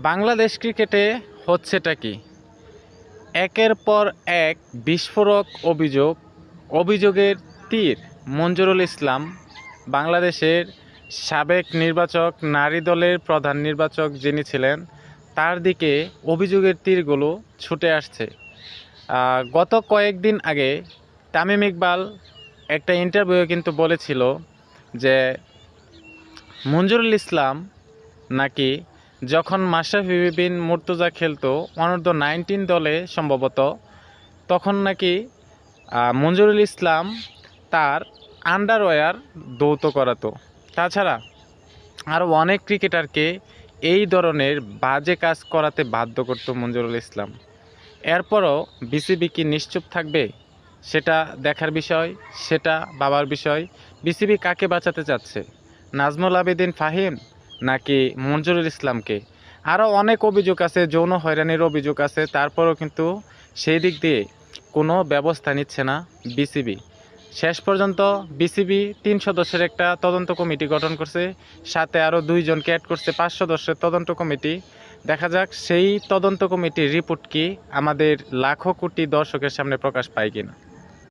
বাংলাদেশ ক্রিকেটে হচ্ছেটা কি? একের পর এক বিস্ফোরক অভিযোগের তীর। মঞ্জুরুল ইসলাম বাংলাদেশের সাবেক নির্বাচক, নারী দলের প্রধান নির্বাচক যিনি ছিলেন, তার দিকে অভিযোগের তীরগুলো ছুটে আসছে। গত কয়েকদিন আগে তামিম ইকবাল একটা ইন্টারভিউয়ে কিন্তু বলেছিল যে মঞ্জুরুল ইসলাম নাকি যখন মাশরাফি বিন মুর্তজা খেলতো অনূর্ধ্ব-19 দলে সম্ভবত, তখন নাকি মঞ্জুরুল ইসলাম তার আন্ডারওয়্যার ধৌত করাতো। তাছাড়া আরও অনেক ক্রিকেটারকে এই ধরনের বাজে কাজ করাতে বাধ্য করতো মঞ্জুরুল ইসলাম। এরপরও বিসিবি কি নিশ্চুপ থাকবে? সেটা দেখার বিষয়, সেটা ভাবার বিষয়। বিসিবি কাকে বাঁচাতে চাচ্ছে? নাজমুল আবেদিন ফাহিম নাকি মঞ্জুরুল ইসলামকে? আরও অনেক অভিযোগ আছে, যৌন হয়রানির অভিযোগ আছে, তারপরও কিন্তু সেই দিক দিয়ে কোনো ব্যবস্থা নিচ্ছে না বিসিবি। শেষ পর্যন্ত বিসিবি 3 সদস্যের একটা তদন্ত কমিটি গঠন করছে, সাথে আরও 2 জনকে অ্যাড করছে, 5 সদস্যের তদন্ত কমিটি। দেখা যাক সেই তদন্ত কমিটির রিপোর্ট কি আমাদের লাখো কোটি দর্শকের সামনে প্রকাশ পায় কিনা।